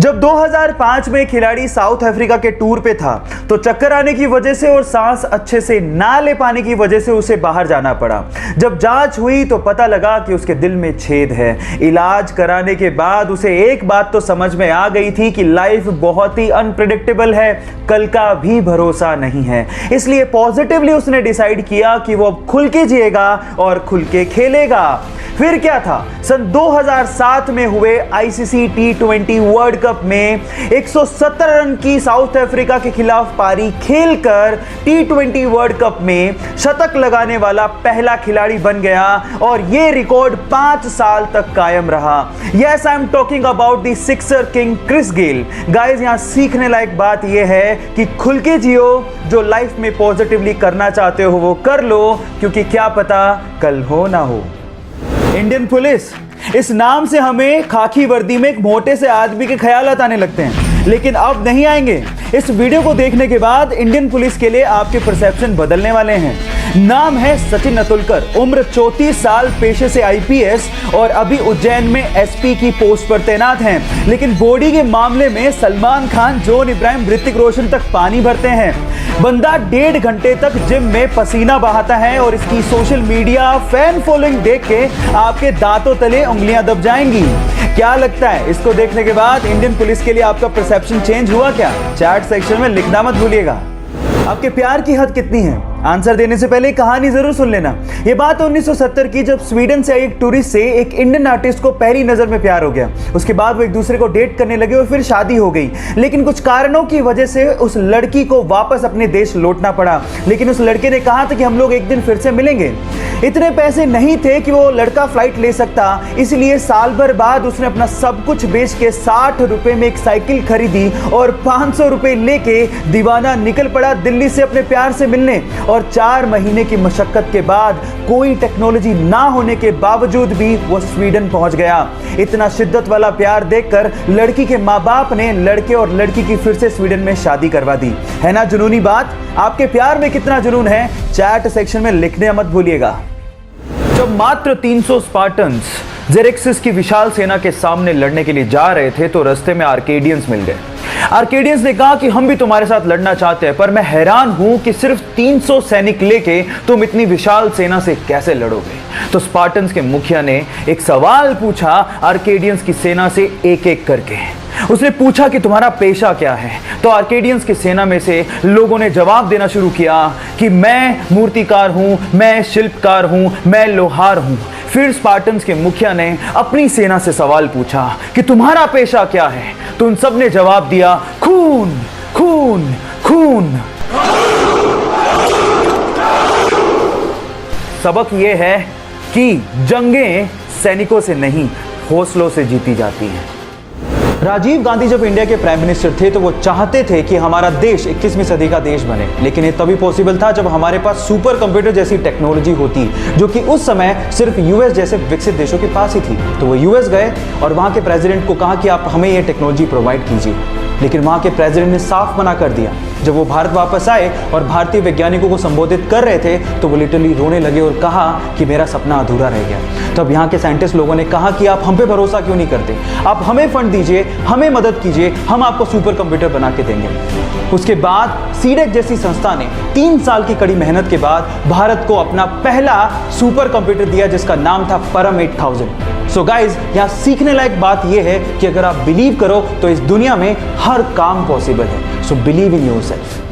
जब 2005 में खिलाड़ी साउथ अफ्रीका के टूर पे था तो चक्कर आने की वजह से और सांस अच्छे से ना ले पाने की वजह से उसे बाहर जाना पड़ा। जब जांच हुई तो पता लगा कि उसके दिल में छेद है। इलाज कराने के बाद उसे एक बात तो समझ में आ गई थी कि लाइफ बहुत ही अनप्रेडिक्टेबल है, कल का भी भरोसा नहीं है। इसलिए पॉजिटिवली उसने डिसाइड किया कि वो अब खुल के जिएगा और खुल के खेलेगा। फिर क्या था, सन 2007 में हुए आईसीसी टी20 वर्ल्ड कप में 170 रन की साउथ अफ्रीका के खिलाफ पारी खेलकर टी20 वर्ल्ड कप में शतक लगाने वाला पहला खिलाड़ी बन गया और यह रिकॉर्ड 5 साल तक कायम रहा। Yes, I am talking about the sixer king Chris Gayle. Guys, यहां सीखने लायक बात यह है कि खुल के जियो, जो लाइफ में पॉजिटिवली करना चाहते हो वो कर लो, क्योंकि क्या पता कल हो ना हो। इंडियन पुलिस, इस नाम से हमें खाकी वर्दी में एक मोटे से आदमी के ख्यालात आने लगते हैं, लेकिन अब नहीं आएंगे। इस वीडियो को देखने के बाद इंडियन पुलिस के लिए आपके परसेप्शन बदलने वाले हैं। नाम है सचिन अतुलकर, उम्र 34 साल, पेशे से आईपीएस और अभी उज्जैन में एसपी की पोस्ट पर तैनात हैं। लेकिन बॉडी के मामले में सलमान खान, जॉन इब्राहिम, ऋतिक रोशन तक पानी भरते हैं। बंदा 1.5 घंटे तक जिम में पसीना बहाता है और इसकी सोशल मीडिया फैन फॉलोइंग देख के आपके दांतों तले उंगलियां दब जाएंगी। क्या लगता है, इसको देखने के बाद इंडियन पुलिस के लिए आपका परसेप्शन चेंज हुआ क्या? चैट सेक्शन में लिखना मत भूलिएगा। आपके प्यार की हद कितनी है? आंसर देने से पहले कहानी जरूर सुन लेना। यह बात 1970 की, जब स्वीडन से आई एक टूरिस्ट से एक इंडियन आर्टिस्ट को पहली नजर में प्यार हो गया। उसके बाद वो एक दूसरे को डेट करने लगे और फिर शादी हो गई। लेकिन कुछ कारणों की वजह से उस लड़की को वापस अपने देश लौटना पड़ा। लेकिन उस लड़के ने कहा था कि हम लोग एक दिन फिर से मिलेंगे। इतने पैसे नहीं थे कि वो लड़का फ्लाइट ले सकता, इसलिए साल भर बाद उसने अपना सब कुछ बेच के 60 रुपए में एक साइकिल खरीदी और 500 रुपए लेके दीवाना निकल पड़ा दिल्ली से अपने प्यार से मिलने। और 4 महीने की मशक्कत के बाद, कोई टेक्नोलॉजी ना होने के बावजूद भी वो स्वीडन पहुंच गया। इतना शिद्दत वाला प्यार देखकर लड़की के माँ बाप ने लड़के और लड़की की फिर से स्वीडन में शादी करवा दी। है ना जुनूनी बात? आपके प्यार में कितना जुनून है, चैट सेक्शन में लिखने मत भूलिएगा। जब मात्र 300 स्पार्टन्स जेरेक्सिस की विशाल सेना के सामने लड़ने के लिए जा रहे थे तो रास्ते में आर्केडियंस मिल गए। आर्केडियंस ने कहा कि हम भी तुम्हारे साथ लड़ना चाहते हैं, पर मैं हैरान हूं कि सिर्फ 300 सैनिक लेके तुम इतनी विशाल सेना से कैसे लड़ोगे। तो स्पार्टन्स के मुखिया ने एक सवाल पूछा आर्केडियंस की सेना से एक एक करके। उसने पूछा कि तुम्हारा पेशा क्या है? तो आर्केडियंस की सेना में से लोगों ने जवाब देना शुरू किया कि मैं मूर्तिकार हूं, मैं शिल्पकार हूं, मैं लोहार हूं। फिर स्पार्टन्स के मुखिया ने अपनी सेना से सवाल पूछा कि तुम्हारा पेशा क्या है? तो उन सब ने जवाब दिया, खून, खून, खून। सबक यह है कि जंगें सैनिकों से नहीं, हौसलों से जीती जाती हैं। राजीव गांधी जब इंडिया के प्राइम मिनिस्टर थे तो वो चाहते थे कि हमारा देश 21वीं सदी का देश बने, लेकिन ये तभी पॉसिबल था जब हमारे पास सुपर कंप्यूटर जैसी टेक्नोलॉजी होती, जो कि उस समय सिर्फ यूएस जैसे विकसित देशों के पास ही थी। तो वो यूएस गए और वहां के प्रेसिडेंट को कहा कि आप हमें ये टेक्नोलॉजी प्रोवाइड कीजिए, लेकिन वहां के प्रेसिडेंट ने साफ मना कर दिया। जब वो भारत वापस आए और भारतीय वैज्ञानिकों को संबोधित कर रहे थे तो वो लिटरली रोने लगे और कहा कि मेरा सपना अधूरा रह गया। तब यहाँ के साइंटिस्ट लोगों ने कहा कि आप हम पे भरोसा क्यों नहीं करते, आप हमें फंड दीजिए, हमें मदद कीजिए, हम आपको सुपर कंप्यूटर बना के देंगे। उसके बाद सीडेक जैसी संस्था ने 3 साल की कड़ी मेहनत के बाद भारत को अपना पहला सुपर कंप्यूटर दिया, जिसका नाम था परम 8000। सो गाइज, यहाँ सीखने लायक बात यह है कि अगर आप बिलीव करो तो इस दुनिया में हर काम पॉसिबल है। So believe in yourself.